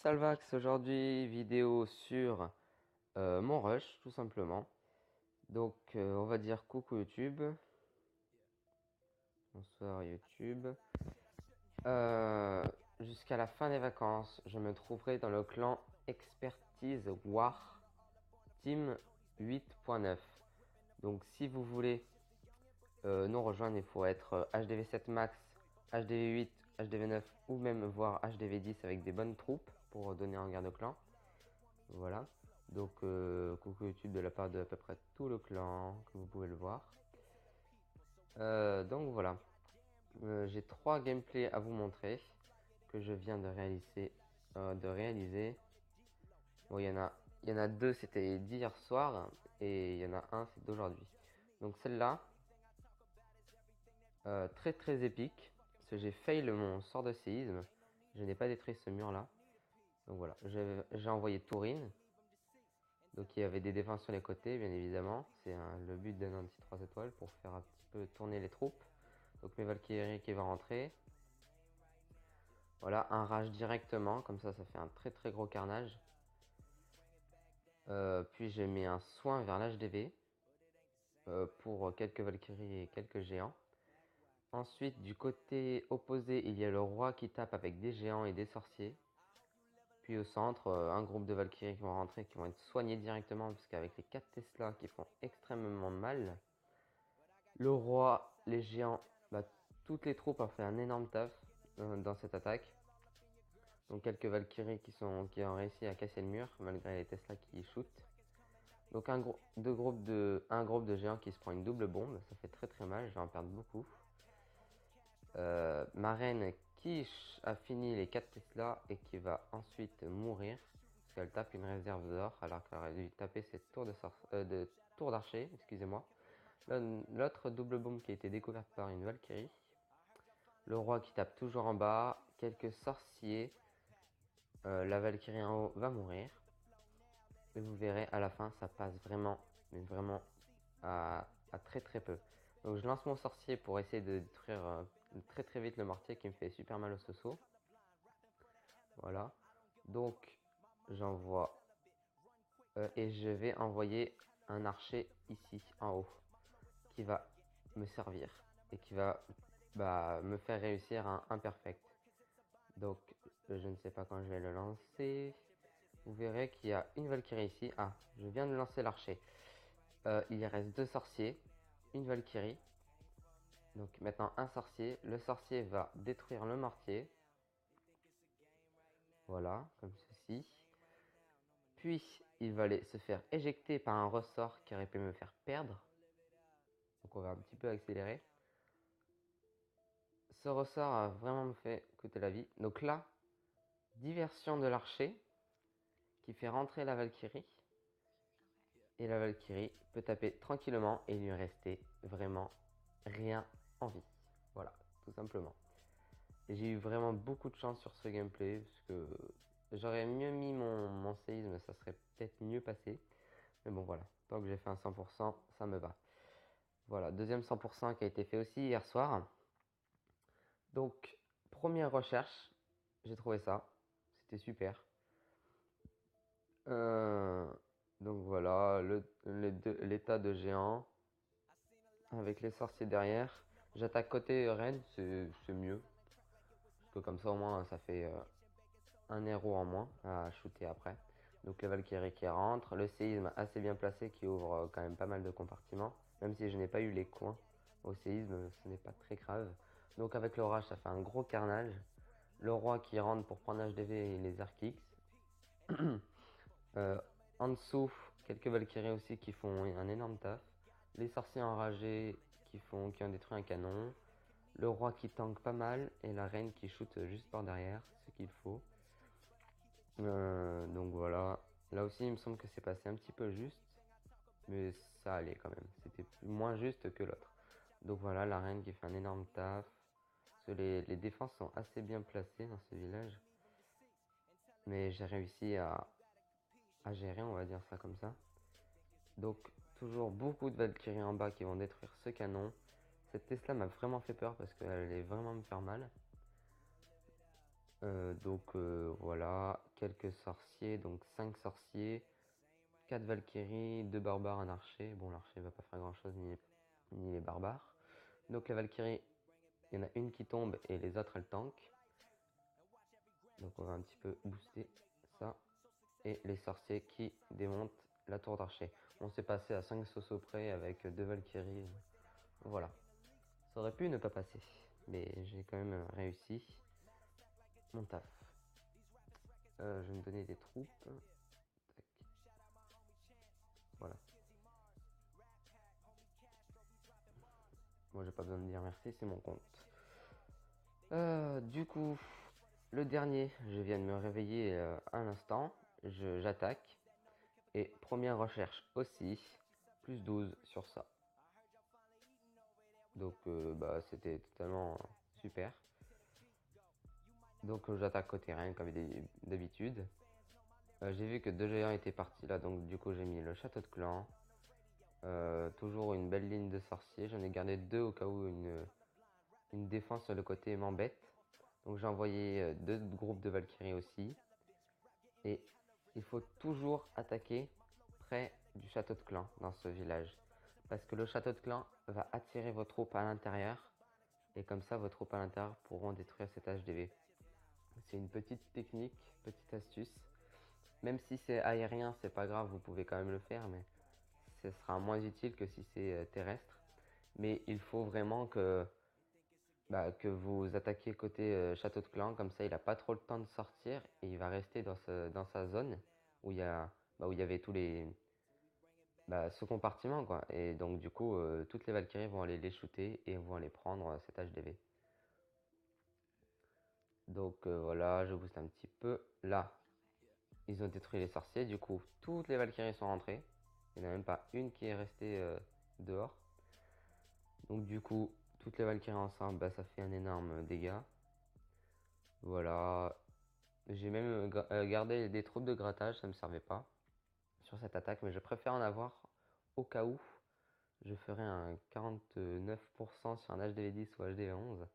Salvax, aujourd'hui vidéo sur mon rush tout simplement. Donc on va dire coucou YouTube. Bonsoir YouTube. Jusqu'à la fin des vacances, je me trouverai dans le clan Expertise War Team 8.9. Donc si vous voulez nous rejoindre, il faut être HDV7 Max, HDV8, HDV9 ou même voir HDV10 avec des bonnes troupes pour donner en guerre de clan. Voilà. Donc coucou YouTube de la part de à peu près tout le clan, comme vous pouvez le voir. Donc voilà. J'ai 3 gameplays à vous montrer que je viens de réaliser. Bon, il y en a 2, c'était d'hier soir, et il y en a un, c'est d'aujourd'hui. Donc celle-là, très très épique, parce que j'ai fail mon sort de séisme. Je n'ai pas détruit ce mur-là. Donc voilà, j'ai envoyé Tourine. Donc il y avait des défenses sur les côtés, bien évidemment. C'est le but d'un anti 3 étoiles pour faire un petit peu tourner les troupes. Donc mes Valkyries qui va rentrer. Voilà, un rage directement, comme ça fait un très très gros carnage. Puis j'ai mis un soin vers l'HDV pour quelques Valkyries et quelques géants. Ensuite, du côté opposé, il y a le roi qui tape avec des géants et des sorciers. Puis au centre, un groupe de Valkyries qui vont rentrer, qui vont être soignés directement, parce qu'avec les 4 Tesla qui font extrêmement mal. Le roi, les géants, toutes les troupes ont fait un énorme taf dans cette attaque. Donc quelques Valkyries qui ont réussi à casser le mur, malgré les Tesla qui shootent. Donc un groupe de géants qui se prend une double bombe, ça fait très très mal, je vais en perdre beaucoup. Ma reine qui a fini les 4 Tesla et qui va ensuite mourir, parce qu'elle tape une réserve d'or, alors qu'elle aurait dû taper cette tour d'archer, excusez-moi. L'autre double bombe qui a été découverte par une Valkyrie. Le roi qui tape toujours en bas, quelques sorciers. La Valkyrie en haut va mourir. Et vous verrez à la fin, ça passe vraiment, mais vraiment à très très peu. Donc je lance mon sorcier pour essayer de détruire très très vite le mortier qui me fait super mal au soso. Voilà. Donc j'envoie et je vais envoyer un archer ici en haut qui va me servir et qui va me faire réussir un imperfect. Donc je ne sais pas quand je vais le lancer. Vous verrez qu'il y a une Valkyrie ici. Ah, je viens de lancer l'archer. Il reste 2 sorciers, une Valkyrie. Donc maintenant un sorcier. Le sorcier va détruire le mortier. Voilà, comme ceci. Puis il va aller se faire éjecter par un ressort qui aurait pu me faire perdre. Donc on va un petit peu accélérer. Ce ressort a vraiment me fait coûter la vie. Donc là, diversion de l'archer qui fait rentrer la Valkyrie. Et la Valkyrie peut taper tranquillement et lui rester vraiment rien en vie. Voilà, tout simplement. Et j'ai eu vraiment beaucoup de chance sur ce gameplay, parce que j'aurais mieux mis mon séisme, ça serait peut-être mieux passé. Mais bon voilà, tant que j'ai fait un 100%, ça me va. Voilà, deuxième 100% qui a été fait aussi hier soir. Donc, première recherche, j'ai trouvé ça. C'était super. Donc voilà, l'état de géant avec les sorciers derrière. J'attaque côté reine, c'est mieux. Parce que comme ça au moins ça fait un héros en moins à shooter après. Donc les Valkyries qui rentrent, le séisme assez bien placé qui ouvre quand même pas mal de compartiments. Même si je n'ai pas eu les coins au séisme, ce n'est pas très grave. Donc avec l'orage ça fait un gros carnage. Le roi qui rentre pour prendre HDV et les Archix. En dessous, quelques Valkyries aussi qui font un énorme taf. Les sorciers enragés qui ont détruit un canon. Le roi qui tank pas mal et la reine qui shoot juste par derrière, ce qu'il faut. Donc voilà. Là aussi, il me semble que c'est passé un petit peu juste. Mais ça allait quand même. C'était moins juste que l'autre. Donc voilà, la reine qui fait un énorme taf. Parce que les défenses sont assez bien placées dans ce village. Mais j'ai réussi à gérer, on va dire ça comme ça. Donc toujours beaucoup de Valkyries en bas qui vont détruire ce canon. Cette Tesla m'a vraiment fait peur parce qu'elle allait vraiment me faire mal. Voilà, quelques sorciers, donc 5 sorciers, 4 Valkyries, 2 barbares, un archer. Bon, l'archer va pas faire grand chose, ni les barbares. Donc les Valkyries, il y en a une qui tombe et les autres elles tankent. Donc on va un petit peu booster ça. Et les sorciers qui démontent la tour d'archer. On s'est passé à 5 sauceaux près avec 2 Valkyries. Voilà. Ça aurait pu ne pas passer. Mais j'ai quand même réussi mon taf. Je vais me donner des troupes. Tac. Voilà. Moi j'ai pas besoin de dire merci, c'est mon compte. Du coup, le dernier, je viens de me réveiller à l'instant. J'attaque. Et première recherche aussi, plus 12 sur ça. Donc c'était totalement super. Donc j'attaque côté reine comme d'habitude. J'ai vu que 2 géants étaient partis là, donc du coup j'ai mis le château de clan. Toujours une belle ligne de sorciers. J'en ai gardé 2 au cas où une défense sur le côté m'embête. Donc j'ai envoyé 2 groupes de Valkyries aussi. Et il faut toujours attaquer près du château de clan dans ce village. Parce que le château de clan va attirer vos troupes à l'intérieur. Et comme ça, vos troupes à l'intérieur pourront détruire cet HDV. C'est une petite technique, petite astuce. Même si c'est aérien, c'est pas grave, vous pouvez quand même le faire, mais ce sera moins utile que si c'est terrestre. Mais il faut vraiment que vous attaquiez côté château de clan, comme ça il n'a pas trop le temps de sortir et il va rester dans sa zone où où il y avait tous ce compartiment quoi. Et donc du coup, toutes les Valkyries vont aller les shooter et vont aller prendre cet HDV. Donc voilà, je booste un petit peu. Là, ils ont détruit les sorciers. Du coup, toutes les Valkyries sont rentrées. Il n'y en a même pas une qui est restée dehors. Donc du coup, toutes les Valkyries ensemble, ça fait un énorme dégât. Voilà. J'ai même gardé des troupes de grattage, ça ne me servait pas sur cette attaque, mais je préfère en avoir au cas où. Je ferai un 49% sur un HDV10 ou HDV11.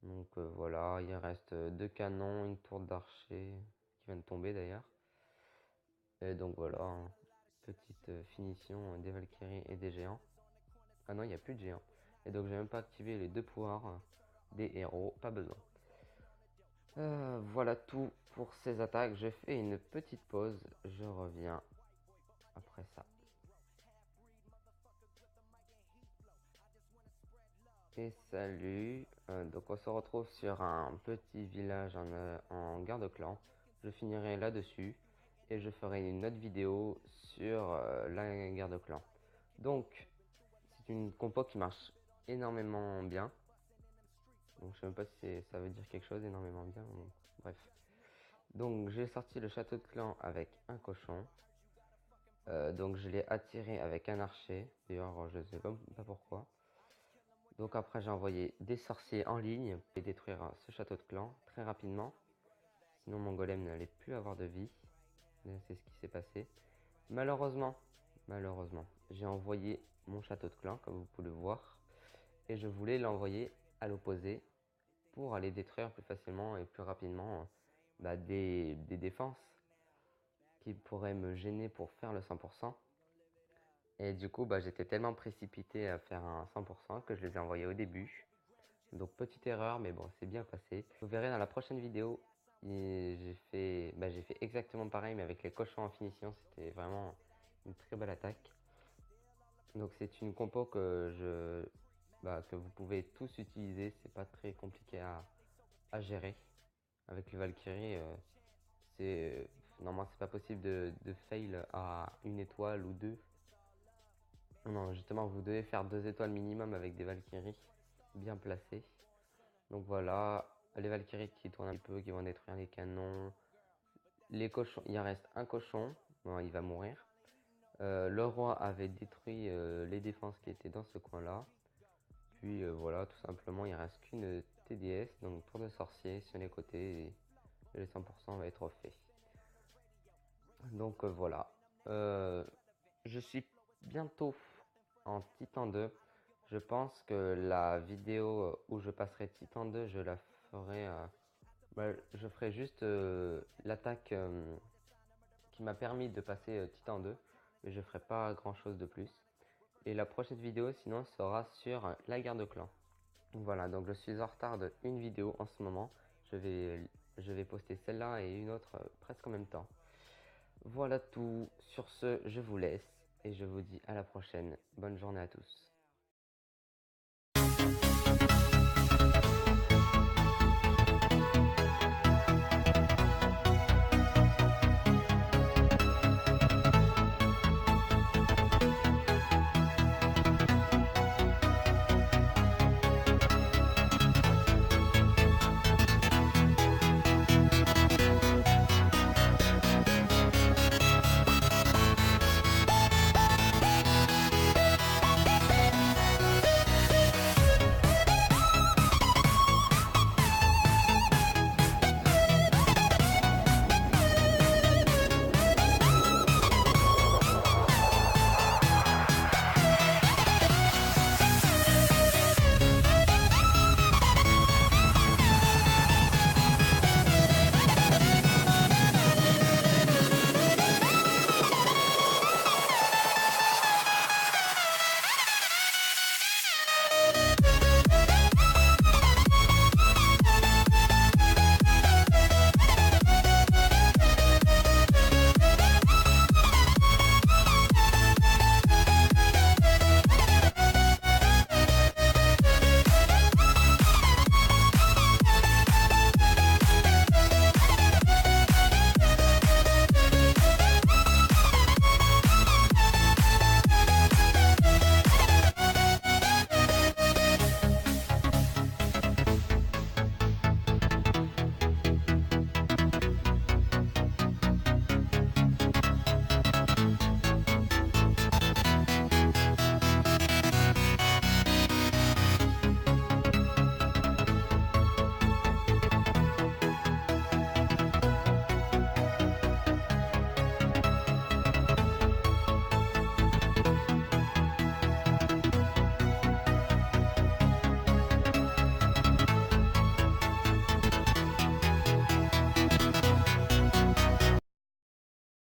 Donc voilà, il reste 2 canons, une tour d'archer qui vient de tomber d'ailleurs. Et donc voilà, hein, petite finition des Valkyries et des géants. Ah non, il n'y a plus de géants. Et donc j'ai même pas activé les 2 pouvoirs des héros, pas besoin. Voilà tout pour ces attaques. Je fais une petite pause, je reviens après ça. Et salut, donc on se retrouve sur un petit village en garde-clan. Je finirai là-dessus et je ferai une autre vidéo sur la garde-clan. Donc c'est une compo qui marche énormément bien. Donc je sais même pas si ça veut dire quelque chose énormément bien. Bref. Donc j'ai sorti le château de clan avec un cochon. Donc je l'ai attiré avec un archer. D'ailleurs je sais pas pourquoi. Donc après j'ai envoyé des sorciers en ligne et détruire ce château de clan très rapidement. Sinon mon golem n'allait plus avoir de vie. C'est ce qui s'est passé. Malheureusement, j'ai envoyé mon château de clan comme vous pouvez le voir. Et je voulais l'envoyer à l'opposé pour aller détruire plus facilement et plus rapidement des défenses qui pourraient me gêner pour faire le 100%. Et du coup, j'étais tellement précipité à faire un 100% que je les ai envoyés au début. Donc petite erreur, mais bon, c'est bien passé. Vous verrez dans la prochaine vidéo, j'ai fait exactement pareil, mais avec les cochons en finition. C'était vraiment une très belle attaque. Donc c'est une compo que vous pouvez tous utiliser. C'est pas très compliqué à gérer. Avec les Valkyries, normalement c'est pas possible de fail à une étoile ou deux. Non, justement, vous devez faire 2 étoiles minimum avec des Valkyries bien placées. Donc voilà, les Valkyries qui tournent un peu, qui vont détruire les canons. Les cochons, il en reste un cochon, bon, il va mourir. Le roi avait détruit les défenses qui étaient dans ce coin-là. Puis voilà, tout simplement, il reste qu'une TDS, donc tour de sorcier sur les côtés, et les 100% va être fait. Donc voilà. Je suis bientôt en Titan 2. Je pense que la vidéo où je passerai Titan 2, je la ferai Bah, je ferai juste l'attaque qui m'a permis de passer Titan 2, mais je ferai pas grand chose de plus. Et la prochaine vidéo sinon sera sur la guerre de clans. Voilà, donc je suis en retard de une vidéo en ce moment. Je vais poster celle-là et une autre presque en même temps. Voilà tout. Sur ce, je vous laisse et je vous dis à la prochaine. Bonne journée à tous.